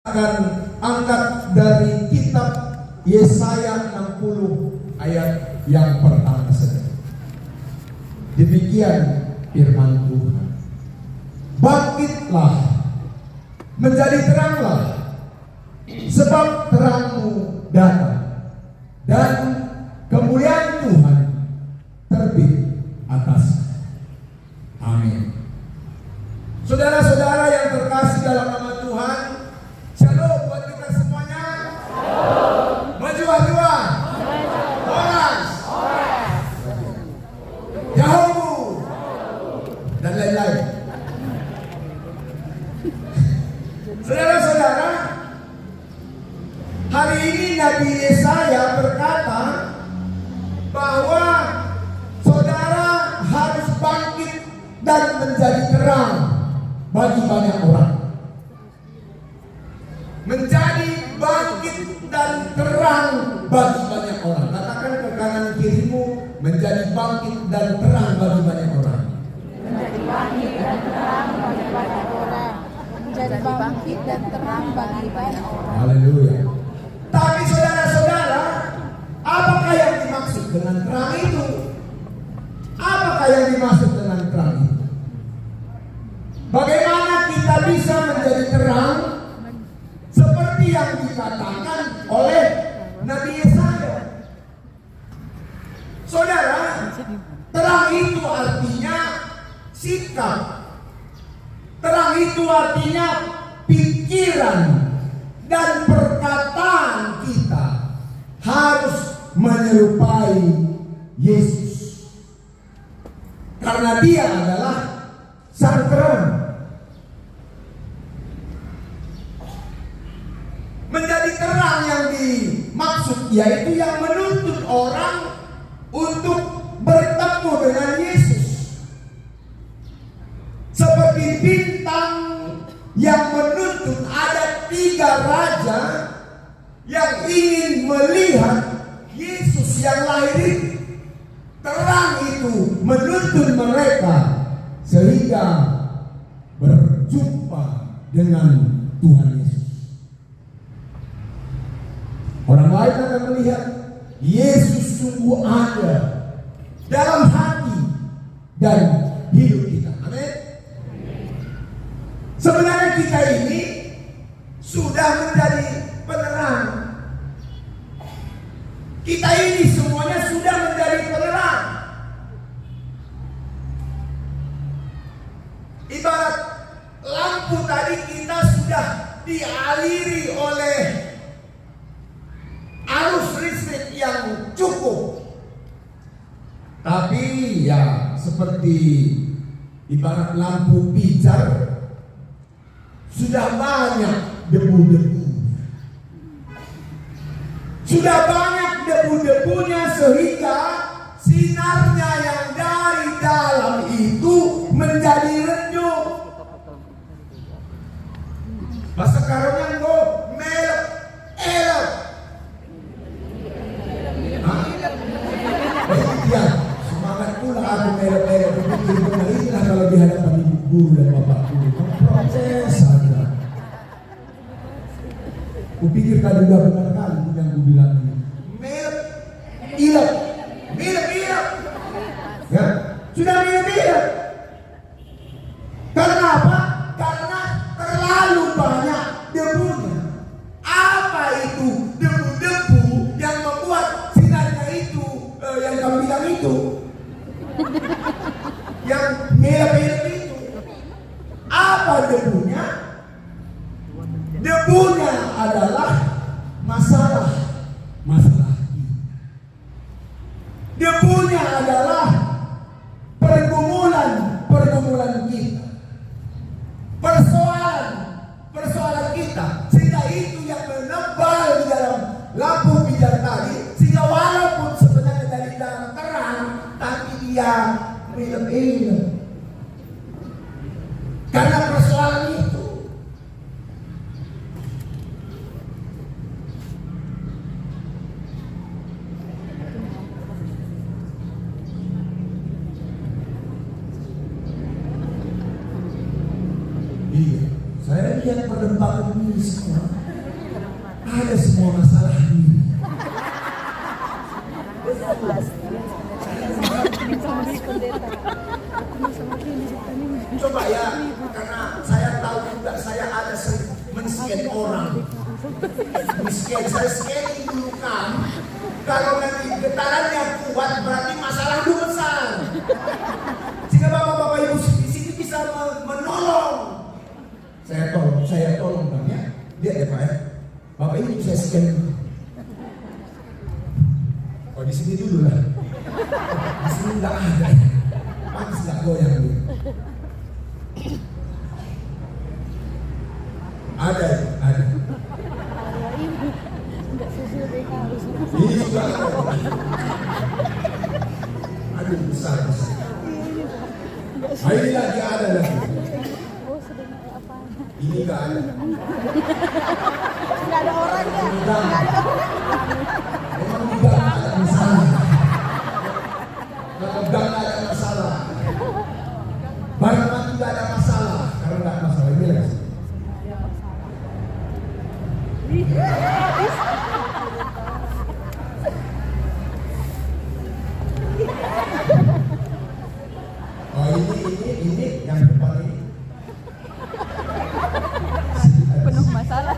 akan angkat dari kitab Yesaya 60 ayat yang pertama saja. Demikian firman Tuhan. Bangkitlah, menjadi teranglah, sebab terangmu datang, dan kemuliaan Tuhan terbit atas. Amin. Saudara-saudara yang terkasih dalam nama Tuhan, shalom buat kita semuanya. Maju. Horas. Yahoo. Dan lain-lain. Saudara-saudara, hari ini Nabi Yesaya berkata bahwa saudara harus bangkit dan menjadi terang bagi banyak orang. Menjadi bangkit dan terang bagi banyak orang. Katakan ke kanan kirimu, menjadi bangkit dan terang bagi banyak orang. Menjadi bangkit dan terang bagi banyak orang. Menjadi bangkit dan terang bagi banyak orang. Haleluya. Tapi saudara-saudara, apakah yang dimaksud dengan terang itu? Apakah yang dimaksud dengan terang itu? Bagaimana kita bisa menjadi terang seperti yang dikatakan oleh Nabi Yesaya? Saudara, terang itu artinya sikap. Terang itu artinya pikiran dan perkataan kita harus menyerupai Yesus. Karena Dia adalah Sang Terang. Menjadi terang yang dimaksud yaitu yang menuntut orang untuk bertemu dengan Yesus. Seperti bintang yang menuntut ada 3 raja yang ingin melihat Yesus yang lahir. Terang itu menuntun mereka sehingga berjumpa dengan Tuhan Yesus. Orang lain akan melihat Yesus sungguh ada dalam hati dan hidup kita. Amin. Sebenarnya kita ini sudah menjadi penerang. Kita ini semuanya sudah menjadi penerang. Ibarat lampu tadi kita sudah dialiri oleh arus listrik yang cukup. Tapi ya seperti ibarat lampu pijar, sudah banyak debu-debu. Sudah banyak debu-debunya sehingga sinarnya yang dari dalam itu menjadi redup. Bahasa Karongan go melek elok. Ya, semangat pula aku melek-melek berpikir benar kalau di hadapan ibu guru dan bapak guru. Proses saja. Kupikir tadi udah benar kali yang ku bilang ini. Melek ilok. Ya, sudah milih. Karena apa? Karena terlalu banyak debunya. Apa itu debu-debu yang membuat sinarnya itu yang kamu bilang itu? Yang milih itu. Apa debunya? Debunya adalah masalah. Debunya adalah pergumulan kita, persoalan kita, sehingga itu yang menebal di dalam lampu pijar tadi, sehingga walaupun sebenarnya dari dalam terang, tapi dia ilek-ilek karena persoalan itu. Iya, saya lihat perdebatan ini semua. ada semua masalah ini. Coba ya, karena saya tahu juga saya ada sering men-scan orang. Men-scan, saya scanning dulu kan. Kalau nanti getarannya kuat berarti masalah itu besar. Jika bapak-bapak ibu di sini bisa menolong. Saya tolong Bang ya. Lihat ya Pak ya. Bapak ini bisa scan. Oh di sini dulu lah. Di sini nggak ada. Pantas nggak goyang dulu. Ada. Ini juga ada. Aduh besar. Ini lagi ada lagi. Ini nggak ada. Nggak ada orangnya. Memang tidak ada masalah. Kalau tidak ada masalah. Barang mati tidak ada masalah. Karena tidak ada masalah ini lagi. Oh ini yang depan ini. Penuh masalah.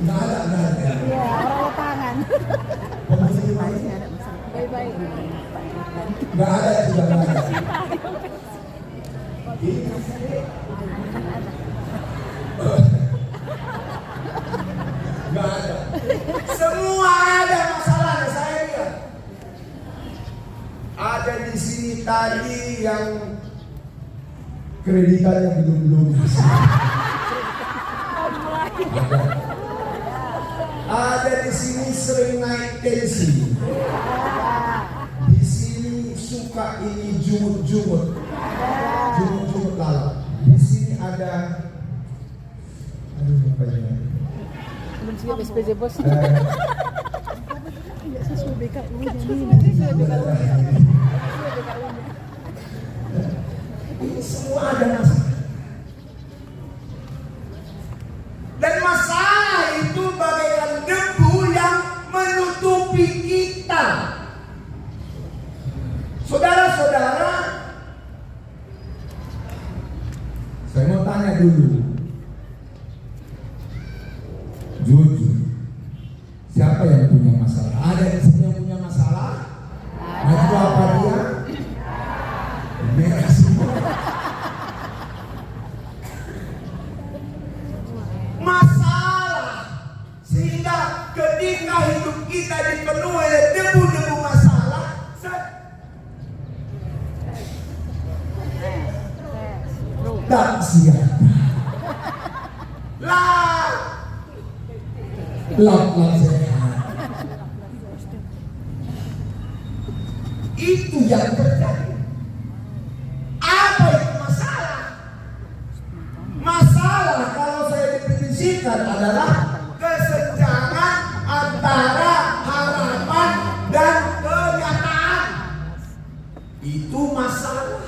Nggak ada. Iya, orang tangan. Pembersih ini Baik-baik. nggak ada juga nggak ada. Ini nggak ada. Semua ada masalahnya saya lihat. Ada di sini tadi yang kreditannya belum lunas. Ada di sini sering naik tensi. Di sini suka ini jumut-jumut lalat. Di sini ada, aduh apa ini? Belum siap SPJ bos. Sesuai BKU. Ini semua ada masalah. Dan masalah itu bagaikan debu yang menutupi kita. Saudara-saudara, saya mau tanya dulu. Jujur, siapa yang punya masalah? Ada di sini yang punya masalah? Maju apa dia? Merah semua. Masalah sehingga ketika hidup kita dipenuhi oleh debu-debu masalah, tak siapa lah sehat. Itu yang terjadi. Apa itu masalah? Masalah kalau saya definisikan adalah kesenjangan antara harapan dan kenyataan. Itu masalah.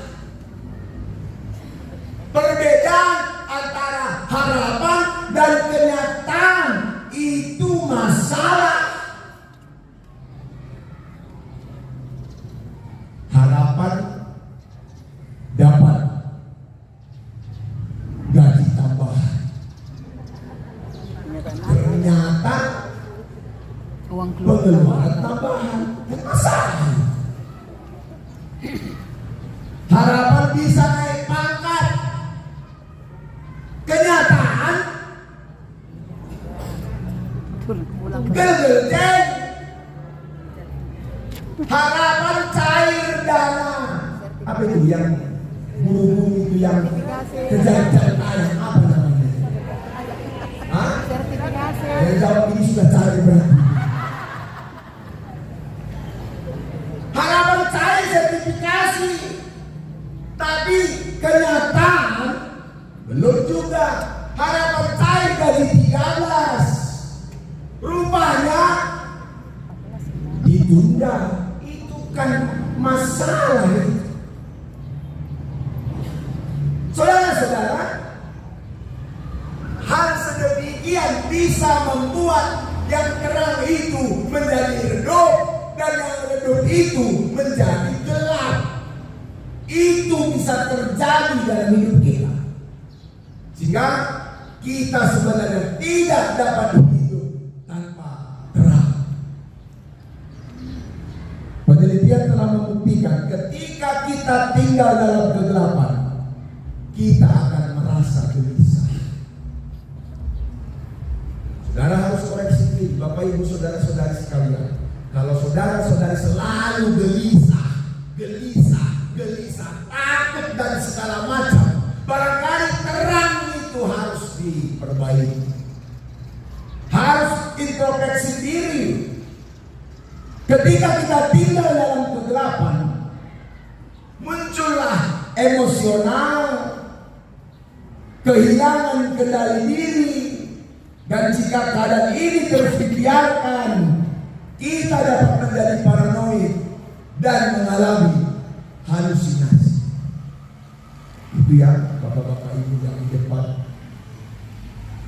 Perbedaan antara harapan dan kenyataan itu masalah. Harapan dapat gaji tambahan. Ternyata Uang keluar. pengeluaran tambahan. Masalah. Harapan bisa naik pangkat. Kenyataan gelgel. Harapan cair dana. Apa itu yang buru-buru itu yang kejadian ayam apa namanya? Hah? Sertifikasi. Saya jawab ini sudah cair berarti. Harapan cair sertifikasi, tapi kenyataan belum juga. Harapan cair gaji 13, rupanya ditunda. Itu kan masalah. Saudara-saudara, demikian bisa membuat yang terang itu menjadi redup dan yang redup itu menjadi gelap. Itu bisa terjadi dalam hidup kita. Sehingga kita sebenarnya tidak dapat hidup tanpa terang. Penelitian telah membuktikan ketika kita tinggal dalam kegelapan, kita akan merasa gelisah. Saudara harus koreksi diri, Bapak Ibu saudara-saudari sekalian. Kalau saudara-saudari selalu gelisah, takut dan segala macam, barangkali terang itu harus diperbaiki. Harus introspeksi diri. Ketika kita tinggal dalam kegelapan, muncullah emosional, kehilangan kendali diri, dan jika keadaan ini terus dibiarkan, kita dapat menjadi paranoid dan mengalami halusinasi. Itu ya Bapak-bapak Ibu yang di depan.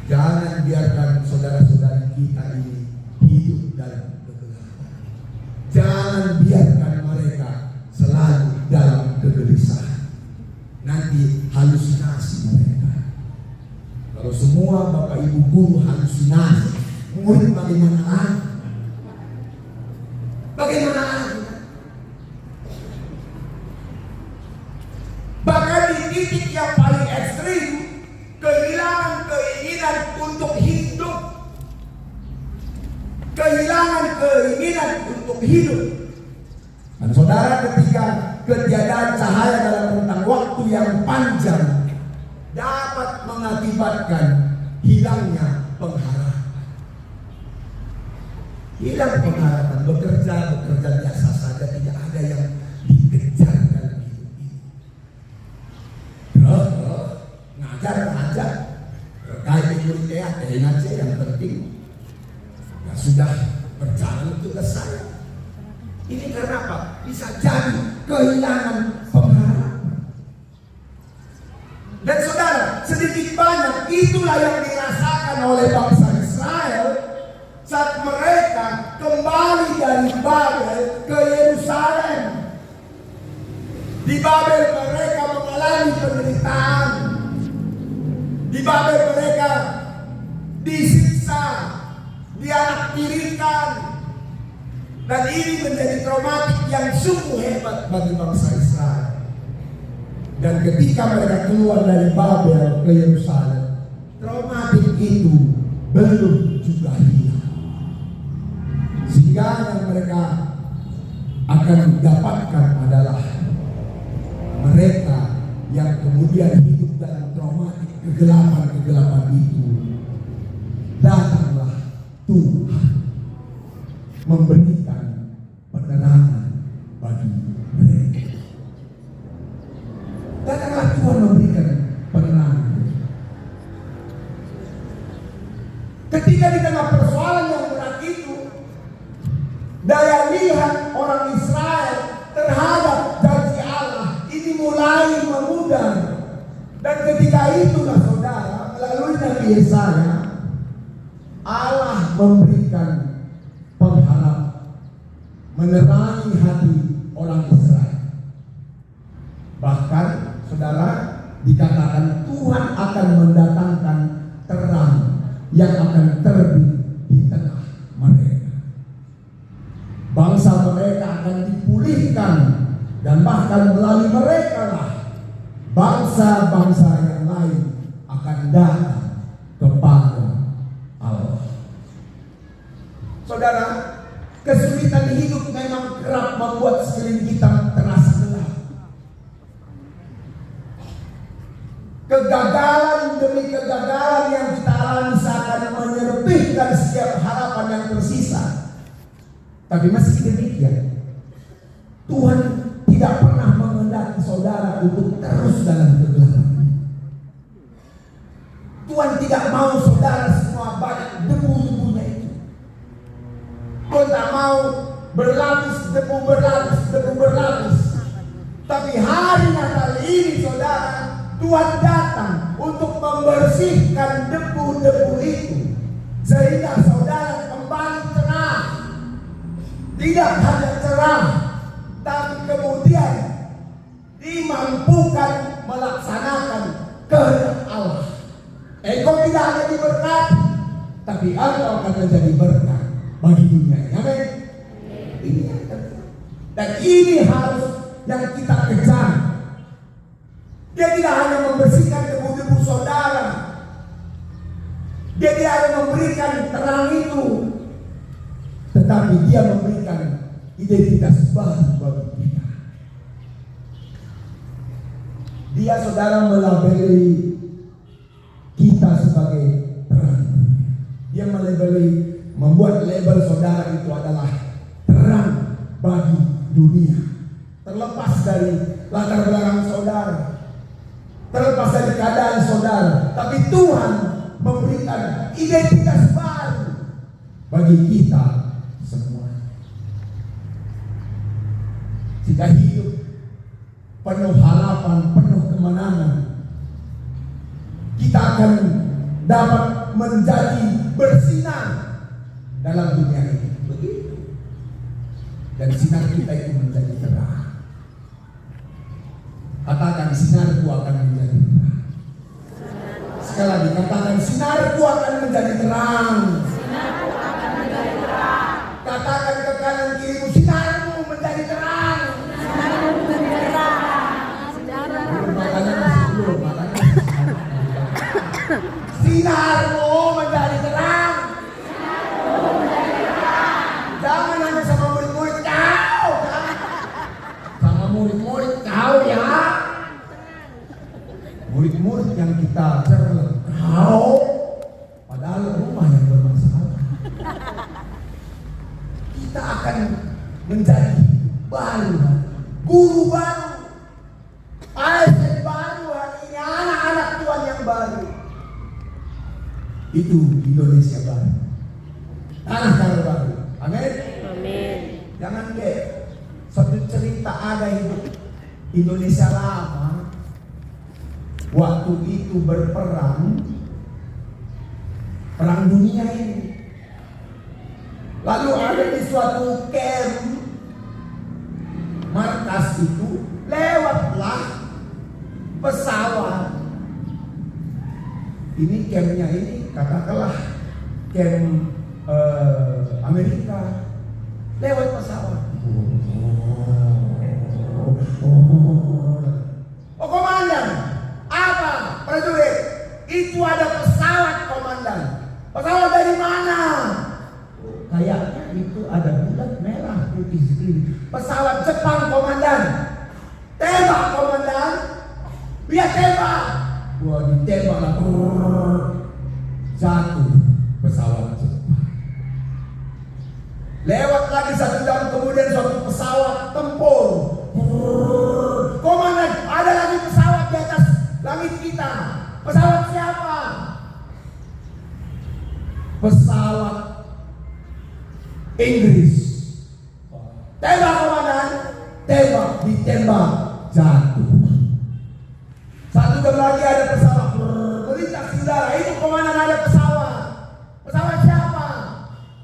Jangan biarkan saudara-saudari kita ini hidup dalam kegelapan. Jangan biarkan mereka selalu dalam kegelisahan. Nanti halusinasi mereka. Kalau semua Bapak Ibu guru halusinasi, murid bagaimana lagi? Bagaimana lagi? Bahkan di titik yang paling ekstrim, kehilangan keinginan untuk hidup. Kehilangan keinginan untuk hidup. Dan saudara, ketika ketiadaan cahaya dalam rentang waktu yang panjang dapat mengakibatkan hilangnya pengharapan. Hilang pengharapan, bekerja biasa saja, tidak ada yang dikejar dalam hidup ini. Ngajar, kayak murid ingat saya yang penting. Ya sudah berjalan tugas saya. Ini karena apa? Bisa jadi kehilangan pengharapan. Dan saudara, sedikit banyak itulah yang dirasakan oleh bangsa Israel saat mereka kembali dari Babel ke Yerusalem. Di Babel mereka mengalami penderitaan. Di Babel mereka disiksa, dianaktirikan. Dan ini menjadi traumatik yang sungguh hebat bagi bangsa Israel. Dan ketika mereka keluar dari Babel ke Yerusalem, traumatik itu belum juga hilang. Sehingga yang mereka akan dapatkan adalah mereka yang kemudian hidup dalam traumatik kegelapan itu. Datanglah Tuhan memberikan penerangan bagi mereka. Datanglah Tuhan memberikan penerangan. Ketika di tengah persoalan yang berat itu, daya lihat orang Israel terhadap janji Allah ini mulai memudar. Dan ketika itulah saudara, melalui Nabi Yesaya, Allah memberikan pengharapan, menerangi hati orang Israel. Bahkan saudara, dikatakan Tuhan akan mendatangkan terang yang akan terbit di tengah mereka. Bangsa mereka akan dipulihkan, dan bahkan melalui mereka lah bangsa-bangsa yang lain akan datang kepada Allah. Saudara, kesulitan hidup memang kerap membuat sekeliling kita terasa gelap. Kegagalan demi kegagalan yang kita alami seakan menyempitkan setiap harapan yang tersisa. Tapi meski demikian, Tuhan tidak pernah menghendaki saudara untuk terus dalam kegelapan. Tuhan tidak mau saudara semua banyak debu-debunya itu. Tuhan tak mau debu berlapis. Tapi hari Natal ini saudara, Tuhan datang untuk membersihkan debu-debu itu. sehingga saudara kembali cerah. Tidak hanya cerah, tapi kemudian dimampukan melaksanakan kehendak Allah. Engkau tidak hanya diberkati, tapi engkau akan menjadi berkat bagi dunia. Amin. Ini yang penting. Dan ini harus yang kita kejar. Dia tidak hanya membersihkan debu-debu saudara, dia tidak hanya memberikan terang itu, tetapi dia memberikan identitas baru bagi kita. Dia, saudara, melabeli kita sebagai terang. Dia membuat label saudara itu adalah terang bagi dunia. Terlepas dari latar belakang saudara, terlepas dari keadaan saudara, tapi Tuhan memberikan identitas baru bagi kita semua. Jika hidup penuh harapan, penuh kemenangan, kita akan dapat menjadi bersinar dalam dunia ini. Begitu. Dan sinar kita itu menjadi terang. Katakan, sinarku akan menjadi terang. Sekali lagi, katakan, sinarku akan menjadi terang. Sinarku akan menjadi terang. Katakan ke kanan kirimu, sinarmu menjadi terang. Sinarku menjadi terang. Sinarku menjadi terang. Sinarmu menjadi terang. Sinarku menjadi terang. Jangan hanya sama murid-murid kau, sama murid-murid kau ya. Murid-murid yang kita cerlet kau, padahal rumah yang bermasalah. Kita akan menjadi baru, guru baru, ASN baru hari ini, anak-anak Tuhan yang baru. Itu Indonesia baru, tanah karo baru. Amin. Amin. Jangan deh satu cerita ada hidup Indonesia lama, waktu itu berperang, perang dunia ini. Lalu ada di suatu camp, markas itu, lewatlah pesawat. Ini campnya ini katakanlah camp Amerika, lewat pesawat. Oh komandan, apa prajurit? Itu ada pesawat komandan. Pesawat dari mana? Kayaknya itu ada bulat merah putih sekeliling. Pesawat Jepang komandan. Tembak komandan. Biar tembak. Wah, ditembak lah. Jatuh pesawat Jepang. Lewat lagi 1 jam kemudian suatu pesawat tempur. Komandan, ada lagi pesawat di atas langit kita. Pesawat siapa? Pesawat Inggris. Tembak komandan, tembak, ditembak, jatuh. 1 jam lagi ada pesawat melintas di udara. Itu komandan, ada pesawat. Pesawat siapa?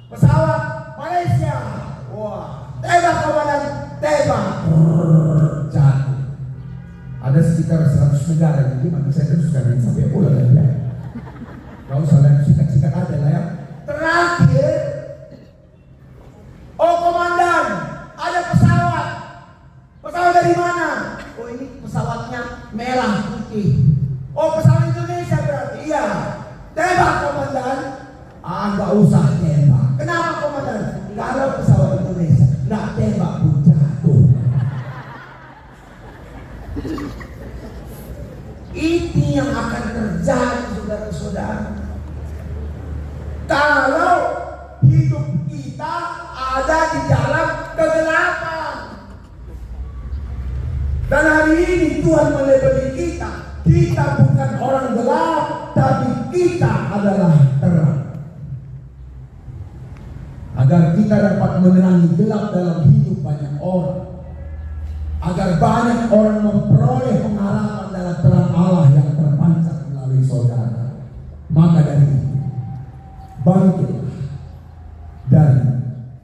Pesawat Malaysia. Wah, tembak komandan, tembak, jatuh. Ada sekitar 100 negara, jadi maka saya teruskan sampai bola lagi ya. Gak usah lihat sikat-sikat aja lah ya. Terakhir, oh komandan, ada pesawat. Pesawat dari mana? Oh ini pesawatnya merah putih. Oh pesawat Indonesia berarti. Iya. Tembak komandan. Nggak usah tembak. Kenapa komandan? Kalau pesawat Indonesia nggak tembak pun jatuh. Ini yang akan terjadi saudara-saudara. Kalau hidup kita ada di dalam kegelapan. Dan hari ini Tuhan melebeli kita. Kita bukan orang gelap, tapi kita adalah terang. Agar kita dapat menerangi gelap dalam hidup banyak orang. Agar banyak orang memperoleh pengharapan dalam terang Allah yang terpancar melalui saudara. Maka dari itu, bangkitlah dari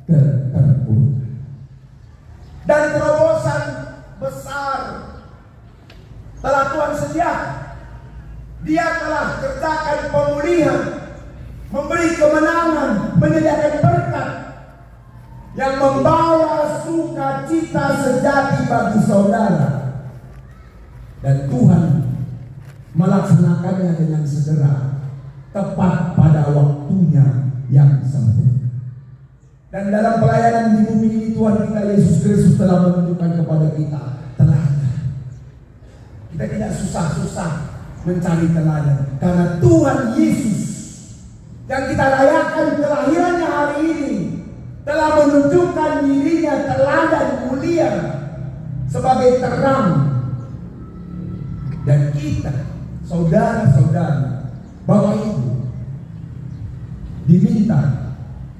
keterpurukan. Dan terobosan besar telah Tuhan sediakan. Dia telah kerjakan pemulihan, memberi kemenangan, menyediakan berkat yang membawa sukacita sejati bagi saudara. Dan Tuhan melaksanakannya dengan segera, tepat pada waktunya yang sempurna. Dan dalam pelayanan di bumi ini, Tuhan kita Yesus Kristus telah menunjukkan kepada kita teladan. Kita tidak susah-susah mencari teladan, karena Tuhan Yesus yang kita rayakan kelahirannya hari ini telah menunjukkan dirinya teladan mulia sebagai terang. Dan kita, saudara-saudara, Bapak Ibu, diminta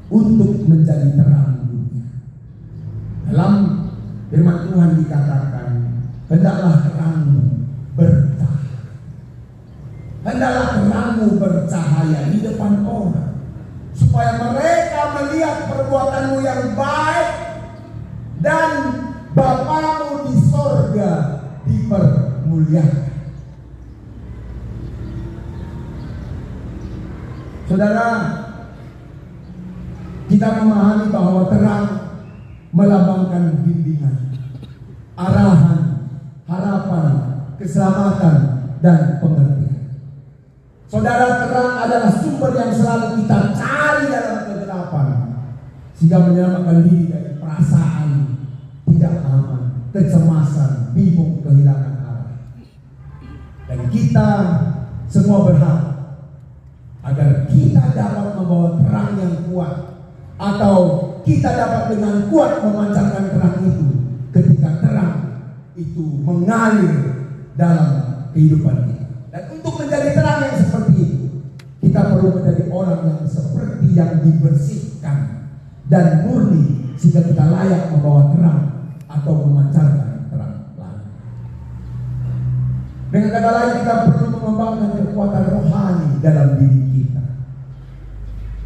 untuk menjadi terang dunia. Dalam firman Tuhan dikatakan, hendaklah terangmu bercahaya. Hendaklah terangmu bercahaya di depan orang, supaya mereka melihat perbuatanmu yang baik dan Bapamu di sorga dipermuliakan. Saudara, kita memahami bahwa terang melambangkan bimbingan, arahan, harapan, keselamatan, dan pengertian. Saudara, terang adalah sumber yang selalu kita cari dalam kegelapan, sehingga menyelamatkan diri dari perasaan tidak aman, kecemasan, bingung, kehilangan arah. Dan kita semua berhak agar kita dapat membawa terang yang kuat, atau kita dapat dengan kuat memancarkan terang itu ketika terang itu mengalir dalam kehidupan kita. Dan untuk menjadi terang yang seperti itu, kita perlu menjadi orang yang seperti yang dibersihkan dan murni, sehingga kita layak membawa terang atau memancarkan terang lain. Dengan kata lain, kita perlu mengembangkan kekuatan rohani dalam diri kita.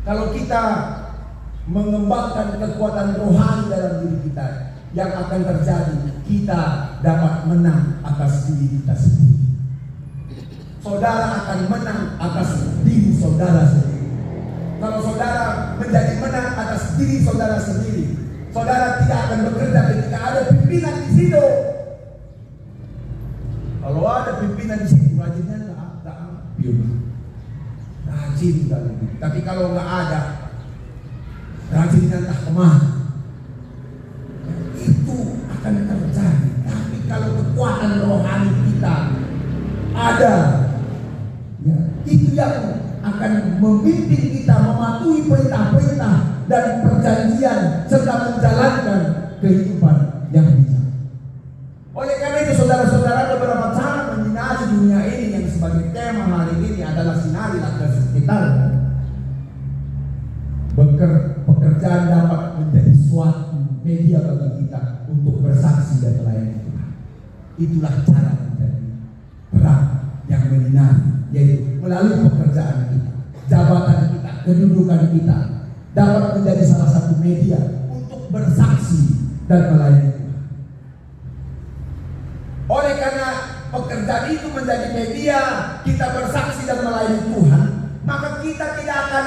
Kalau kita mengembangkan kekuatan rohani dalam diri kita, yang akan terjadi, kita dapat menang atas diri kita sendiri. Saudara akan menang atas diri saudara sendiri. Kalau saudara menjadi menang atas diri saudara sendiri, saudara tidak akan bekerja ketika ada pimpinan di situ. Kalau ada pimpinan di situ, rajinnya nggak ambil, rajin kali. Tapi kalau nggak ada, rajinnya entah kemana. Itu akan terjadi. Tapi kalau kekuatan rohani kita ada, ya, itu yang akan memimpin kita mematuhi perintah-perintah dan perjanjian serta menjalankan kehidupan yang bijak. Oleh karena itu, saudara-saudara, beberapa cara menyinari dunia ini yang sebagai tema hari ini adalah sinarilah ke sekitar. Pekerjaan dapat menjadi suatu media bagi kita untuk bersaksi dan melayani Tuhan. Itulah cara menjadi terang yang menyinari, yaitu melalui pekerjaan kita, jabatan kita, kedudukan kita dapat menjadi salah satu media untuk bersaksi dan melayani Tuhan. Oleh karena pekerjaan itu menjadi media kita bersaksi dan melayani Tuhan, maka kita tidak akan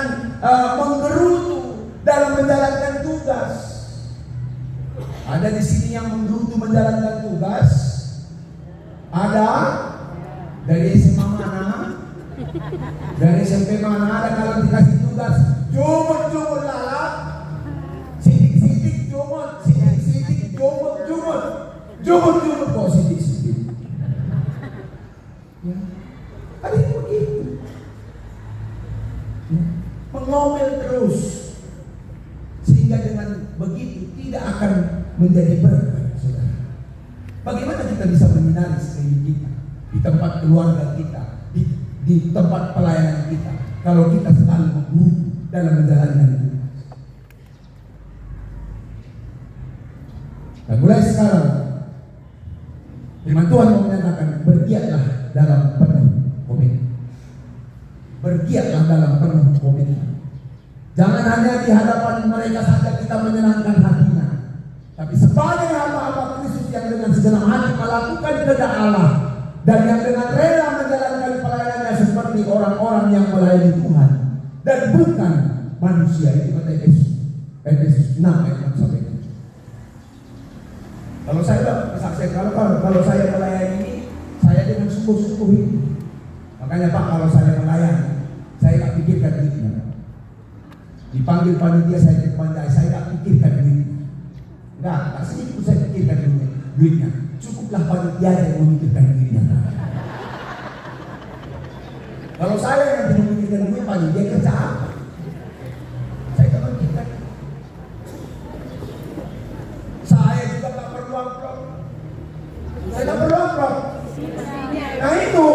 menggerutu dalam menjalankan tugas. Ada di sini yang menggerutu menjalankan tugas? Ada? Dari SMA mana? Dari SMP mana? Ada kalau dikasih tugas jumut-jumut lalap, sidik-sidik jumut, sidik-sidik jumut-jumut, jumut-jumut kok sidik-sidik. Ya. Ada yang begitu. Ya. Mengomel terus, sehingga dengan begitu tidak akan menjadi berkat, saudara. Bagaimana kita bisa menyinari sekeliling kita, di tempat keluarga kita, di tempat pelayanan kita, kalau kita selalu menggerutu dalam menjalankan itu? Dan mulai sekarang, firman Tuhan menyatakan, bergiatlah dalam penuh komitmen. Bergiatlah dalam penuh komitmen. Jangan hanya di hadapan mereka saja kita menyenangkan hatinya, tapi sebagai hamba-hamba Kristus yang dengan segenap hati melakukan kehendak Allah dan yang dengan rela menjalankan pelayanannya seperti orang-orang yang melayani Tuhan dan bukan manusia. Itu kata Efesus 6 ayat 6 sampai 7. Kalau saya kesaksian, kalau saya melayani ini, saya dengan sungguh-sungguh ini. Makanya Pak, kalau saya melayani, saya tak pikirkan duitnya. Dipanggil panitia saya ke pandai, saya tak pikirkan duitnya. Enggak sedikit saya pikirkan duitnya. Cukuplah panitia yang memikirkan duitnya. Kalau saya yang tidak memikirkan duit, panitia kerja apa? Saya tak memikirkan. Saya juga tak perlu amplop. Saya tak perlu amplop. Nah itu.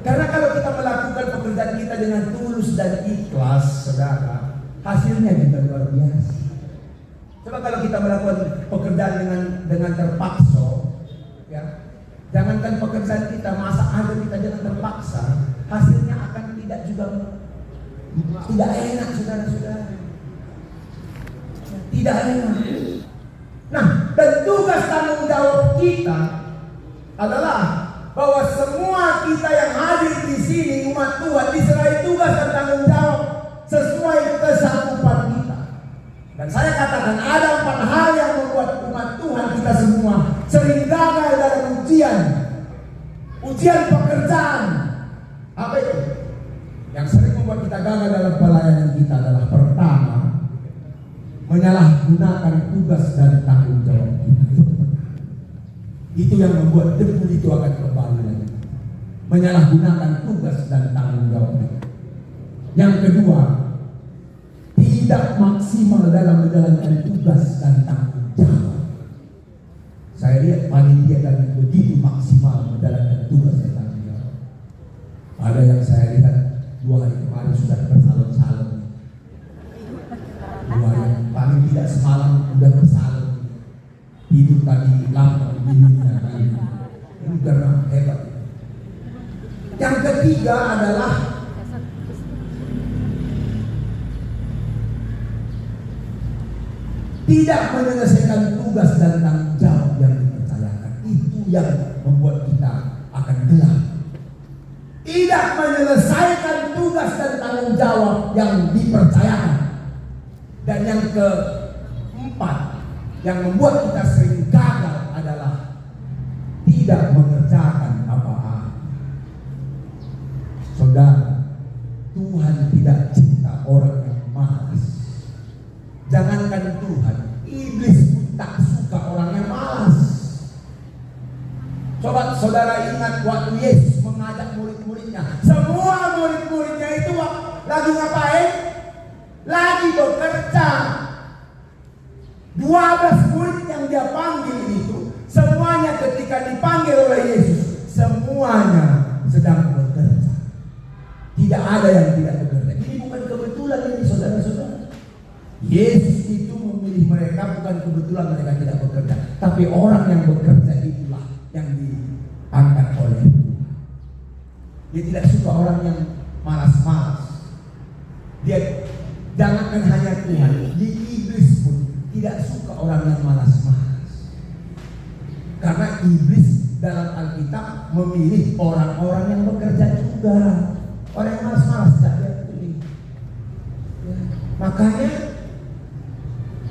Karena kalau kita melakukan pekerjaan kita dengan tulus dan ikhlas, saudara, hasilnya juga luar biasa. Coba kalau kita melakukan pekerjaan dengan terpaksa, ya, jangankan pekerjaan kita, masak aja kita dengan terpaksa, hasilnya akan tidak enak, saudara-saudara. Tidak enak. Nah, dan tugas tanggung jawab kita adalah bahwa semua kita yang hadir di sini, umat Tuhan, diserai tugas dan tanggung jawab sesuai kesanggupan kita. Dan saya katakan ada 4 hal yang membuat umat Tuhan kita semua sering gagal dalam ujian pekerjaan. Apa itu? Yang sering membuat kita gagal dalam pelayanan kita adalah pertama, menyalahgunakan tugas dan tanggung jawab kita. Itu yang membuat debu itu akan kembali lagi. Menyalahgunakan tugas dan tanggung jawab. Yang kedua, tidak maksimal dalam menjalankan tugas dan tanggung jawab. Saya lihat panitia dan begitu maksimal menjalankan tugas dan tanggung jawab. Ada yang saya lihat 2 hari kemarin sudah bersalon-salon. 2 hari paling tidak semalam sudah bersalon. Hidup tadi lama begini. Ini karena hebat. Yang ketiga adalah tidak menyelesaikan tugas dan tanggung jawab yang dipercayakan. Itu yang membuat kita akan gelap. Tidak menyelesaikan tugas dan tanggung jawab yang dipercayakan. Dan yang keempat, yang membuat kita sering gagal adalah tidak mengerjakan apa-apa. Saudara, Tuhan tidak cinta orang yang malas. Jangankan Tuhan, iblis pun tak suka orang yang malas. Coba saudara ingat waktu Yesus mengajak murid-muridnya. Semua murid-muridnya itu lagi ngapain? Lagi bekerja. 12 murid yang dia panggil itu, semuanya ketika dipanggil oleh Yesus, semuanya sedang bekerja. Tidak ada yang tidak bekerja. Ini bukan kebetulan ini, saudara-saudara. Yesus itu memilih mereka bukan kebetulan mereka tidak bekerja, tapi orang yang bekerja itulah yang diangkat oleh Tuhan. Dia tidak suka orang yang malas-malas. Dia jangankan hanya Tuhan, di iblis pun tidak suka orang yang malas-malas. Karena iblis dalam Alkitab memilih orang-orang yang bekerja juga. Orang yang malas-malas tidak dia pilih. Makanya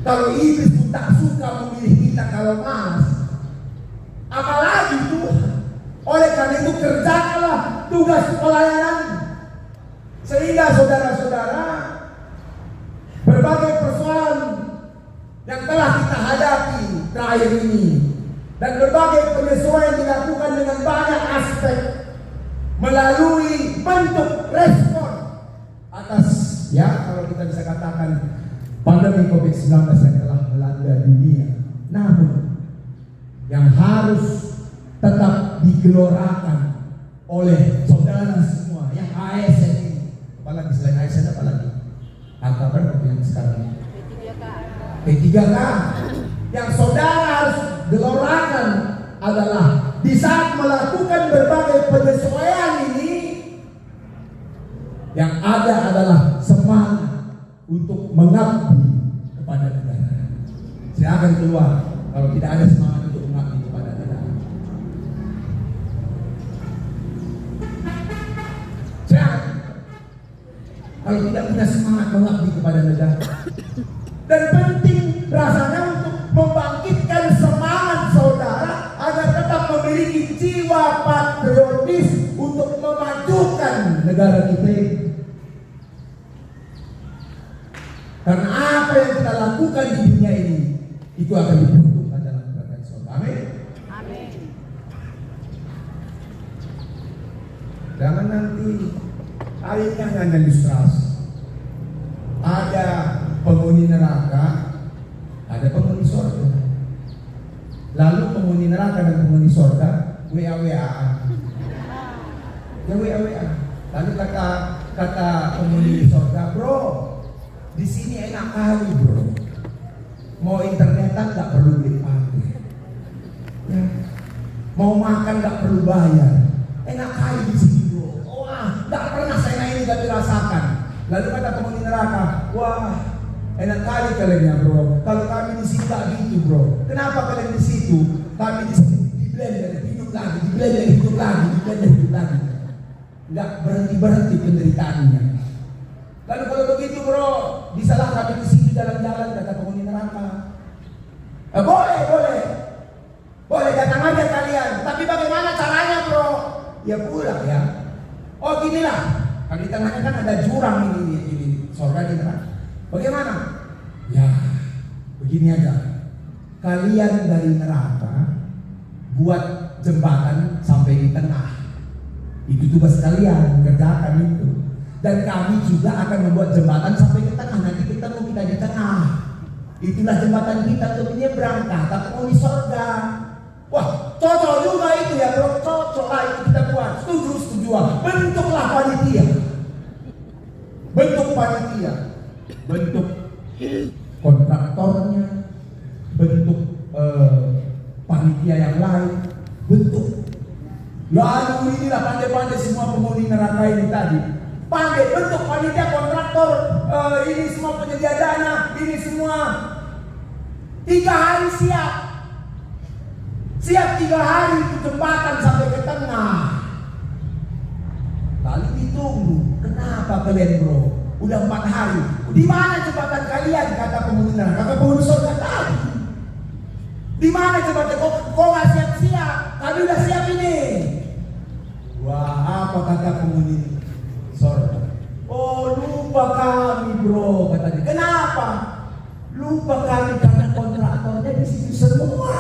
kalau iblis pun tak suka memilih kita kalau malas, apalagi Tuhan. Oleh karena itu kerjakanlah tugas pelayanan, sehingga saudara-saudara berbagai persoalan yang telah kita hadapi terakhir ini dan berbagai penyesuaian dilakukan dengan banyak aspek melalui bentuk respon atas, ya, kalau kita bisa katakan pandemi COVID-19 yang telah melanda dunia. Namun yang harus tetap digelorakan oleh saudara semua yang ASN ini, apalagi selain ASN apalagi angka berapa yang sekarang? P3K. Yang saudara harus gelorakan adalah di saat melakukan berbagai penyesuaian ini, yang ada adalah semangat untuk mengabdi kepada negara. Silakan keluar kalau tidak ada semangat untuk mengabdi kepada negara. Silakan. Kalau tidak punya semangat mengabdi kepada negara. Dan penting rasanya untuk membangkitkan semangat saudara agar tetap memiliki jiwa patriotis untuk memajukan negara kita ini. Karena apa yang kita lakukan di dunia ini itu akan diperuntukkan dalam kerajaan surga. Amin. Amin. Jangan nanti akhirnya hanya ilustrasi. Ada penghuni neraka, ada penghuni surga. Lalu penghuni neraka dan penghuni surga WA-WA-an. Ya WA-WA. Lalu kata penghuni surga, bro, di sini enak kali bro. Mau internetan nggak perlu beli pakai. Ya. Mau makan nggak perlu bayar. Enak kali di sini bro. Wah, nggak pernah saya ini nggak dirasakan. Lalu kata penghuni neraka, wah, enak kali kalian ya bro. Kalau kami di sini nggak gitu bro. Kenapa kalian di situ? Kami di sini di blender hidup lagi, di blender hidup lagi, di blender hidup lagi. Nggak berhenti penderitaannya. Lalu kalau begitu bro, bisalah kami di sini jalan-jalan, kata penghuni neraka. Boleh datang aja kalian. Tapi bagaimana caranya bro? Ya pulang ya. Oh ginilah, kan di tengahnya kan ada jurang ini surga di neraka. Bagaimana? Ya begini aja. Kalian dari neraka buat jembatan sampai di tengah. Itu tugas kalian, kerjakan itu. Dan kami juga akan membuat jembatan sampai ke tengah. Nanti ketemu kita di tengah. Itulah jembatan kita untuk menyeberang kata penghuni surga. Wah, cocok juga itu ya bro. Cocok lah itu kita buat. Setuju. Bentuklah panitia. Bentuk panitia. Bentuk kontraktornya. Bentuk panitia yang lain. Bentuk. Lalu inilah pandai-pandai semua penghuni neraka ini tadi. Pandai bentuk panitia kontraktor, ini semua penyedia dana, ini semua 3 hari siap 3 hari itu jembatan sampai ke tengah. Lalu ditunggu, kenapa kalian bro? Udah 4 hari, di mana jembatan kalian? Kata penghuni neraka, kata penghuni surga tadi. Di mana jembatan? Kok nggak siap-siap? Kami udah siap ini. Wah, apa kata penghuni surga? Oh lupa kami bro, katanya. Kenapa? Lupa kami karena kontraktornya di situ semua.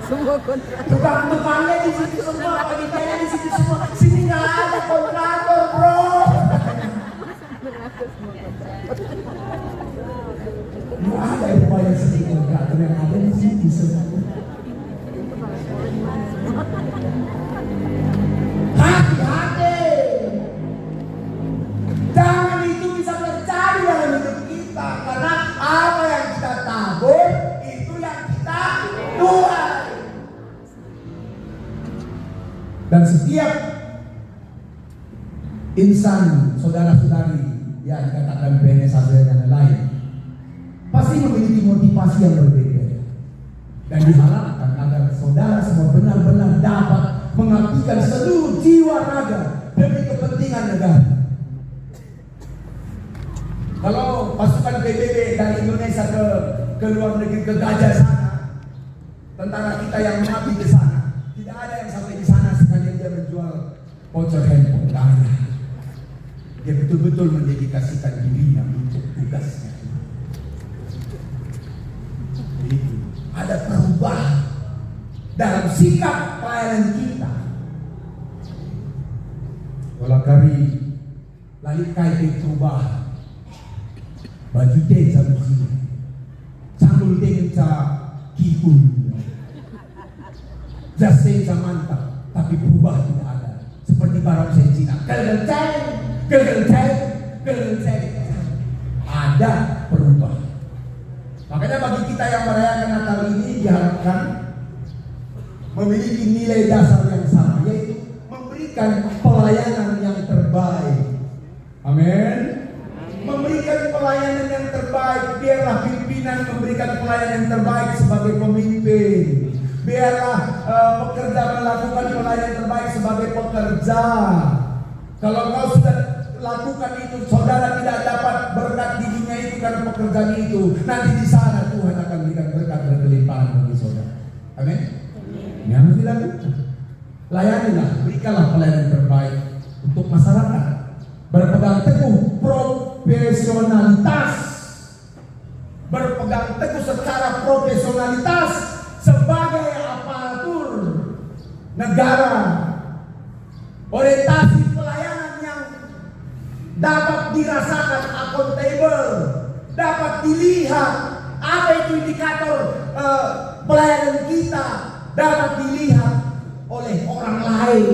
Semua kontrak. Tukang-tukangnya di situ semua, panitianya di situ semua. Sini nggak ada kontraktor bro. Nggak ada upaya sini kontraktor yang ada di situ semua. Hati-hati. Jangan itu bisa terjadi dalam hidup kita. Karena apa yang kita tabur, itu yang kita tuai. Dan setiap insan, saudara-saudari, ya dikatakan PNS dan lain, pasti memiliki motivasi yang berbeda. Dan diharapkan agar saudara semua benar-benar dapat mengabdikan seluruh jiwa raga demi kepentingan negara. Kalau pasukan PBB dari Indonesia ke luar negeri, ke Gaza sana, tentara kita yang mengabdi di sana, tidak ada yang sampai di sana sekalian dia menjual voucher handphone. Tidak ada. Dia betul-betul mendedikasikan dirinya untuk tugasnya. Jadi, ada perubahan dalam sikap pelayanan kita. Walau kari lahir kait perubahan. Baju teh sama sini, sanggul teh sa kipun, jas teh sa mantap, tapi berubah tidak ada. Seperti barang saya Cina, gelgel. Ada perubahan. Makanya bagi kita yang merayakan Natal ini diharapkan harapkan memiliki nilai dasar yang sama, yaitu memberikan pelayanan yang terbaik. Amin. Memberikan pelayanan yang terbaik. Biarlah pimpinan memberikan pelayanan yang terbaik sebagai pemimpin. Biarlah pekerja melakukan pelayanan terbaik sebagai pekerja. Kalau kau sudah lakukan itu, saudara tidak dapat berkat di dunia itu karena pekerjaan itu. Nanti di sana Tuhan akan berikan berkat berkelimpahan bagi saudara. Amin. Yang harus dilakukan, layanilah, berikanlah pelayanan terbaik untuk masyarakat. Berpegang teguh profesionalitas, berpegang teguh secara profesionalitas sebagai aparatur negara. Orientasi pelayanan yang dapat dirasakan akuntabel, dapat dilihat. Apa itu indikator pelayanan kita? Dapat dilihat oleh orang lain.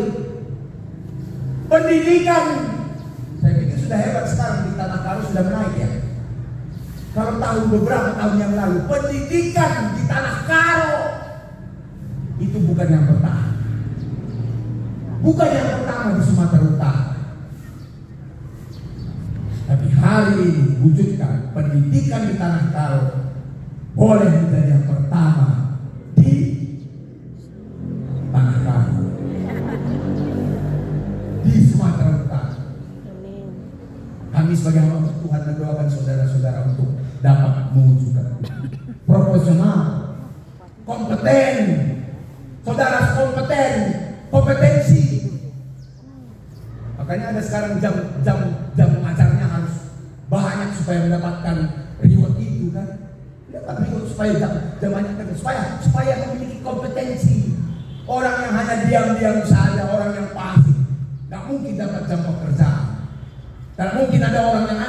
Pendidikan, saya pikir sudah hebat sekarang di Tanah Karo sudah naik ya. Kalau tahun beberapa tahun yang lalu, pendidikan di Tanah Karo itu bukan yang pertama. Bukan yang pertama di Sumatera Utara. Tapi hari ini wujudkan pendidikan di Tanah Karo boleh menjadi yang pertama di Tanah Karo, di Sumatera Utara. Kami sebagai hamba Tuhan mendoakan saudara-saudara untuk dapat mewujudkan profesional, kompeten, saudara kompeten, kompetensi. Makanya ada sekarang jam mengajarnya harus banyak supaya mendapatkan reward itu kan. Dapat reward supaya jam banyak kan, supaya memiliki kompetensi. Orang yang hanya diam-diam saja, orang yang pasif, nggak mungkin dapat jam pekerjaan. Dan mungkin ada orang yang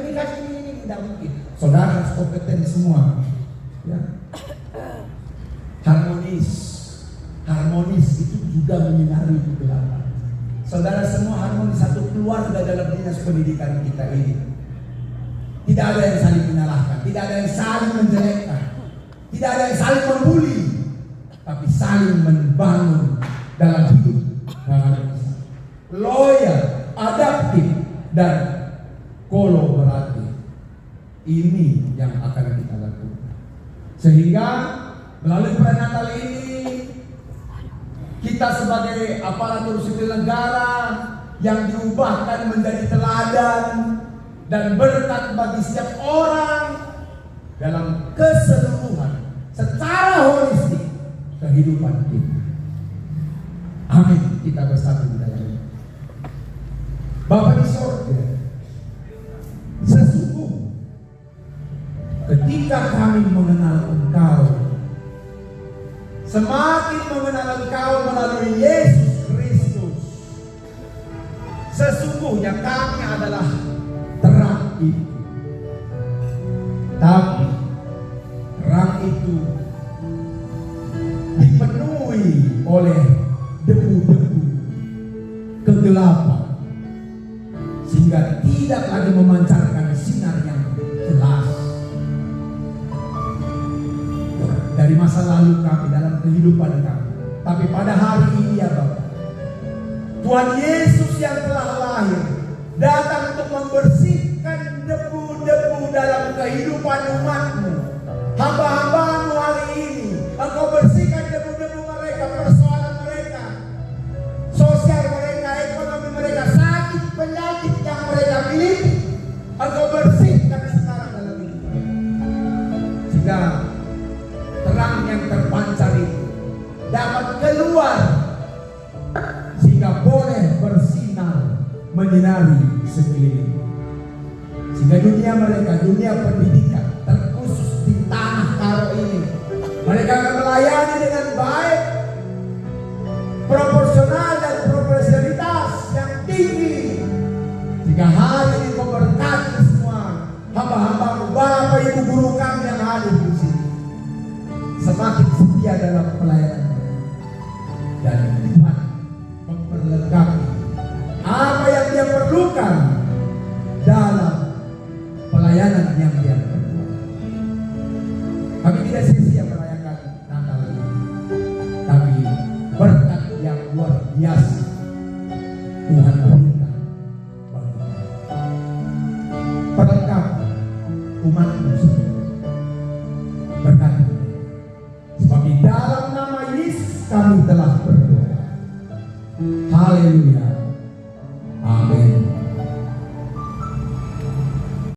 ini kasih ini, tidak mungkin. Saudara harus kompeten semua. Ya. Harmonis itu juga menyinari kegelapan. Saudara semua harmonis, satu keluarga dalam dinas pendidikan kita ini. Tidak ada yang saling menyalahkan, tidak ada yang saling menjelekkan, tidak ada yang saling membuli, tapi saling membangun dalam hidup. Loyal, adaptif, dan kolaboratif. Ini yang akan kita lakukan. Sehingga melalui perayaan Natal ini, kita sebagai aparatur sipil negara yang diubahkan menjadi teladan dan berkat bagi setiap orang dalam keseluruhan, secara holistik kehidupan kita. Amin. Kita bersatu di dalam ini. Bapa di sorga, sesungguh ketika kami mengenal Engkau, semakin mengenal Engkau melalui Yesus Kristus, sesungguhnya kami adalah terang itu. Tapi terang itu dipenuhi oleh debu-debu kegelapan, sehingga tidak lagi memancarkan sinar yang jelas. Dari masa lalu kami, dalam kehidupan kami, tapi pada hari ini ya Bapak, Tuhan Yesus yang telah lahir datang untuk membersihkan debu-debu dalam kehidupan umat-Mu, hamba-hamba-Mu hari ini. Engkau bersihkan debu-debu mereka, persoalan mereka, sosial mereka, ekonomi mereka, sakit penyakit yang mereka miliki. Engkau bersihkan sekarang dalam hidup mereka, sehingga terang yang terpancar itu dapat keluar, sehingga boleh bersinar menyinari sekeliling, sehingga dunia mereka, dunia pendidikan terkhusus di Tanah Karo ini, mereka akan melayani dengan baik, proporsional dan profesionalitas yang tinggi, sehingga hari ini memberkati semua hamba-hamba-Mu, Bapak Ibu guru kami yang hadir di sini, semakin setia dalam pelayanan, dan Tuhan memperlengkapi apa yang dia perlukan dalam pelayanan yang dia perlukan. Kami tidak sia-sia merayakan Natal biasa Tuhan berikan bagi kami. Perlengkapan umat-Mu berkati. Sebab di dalam nama Yesus kami telah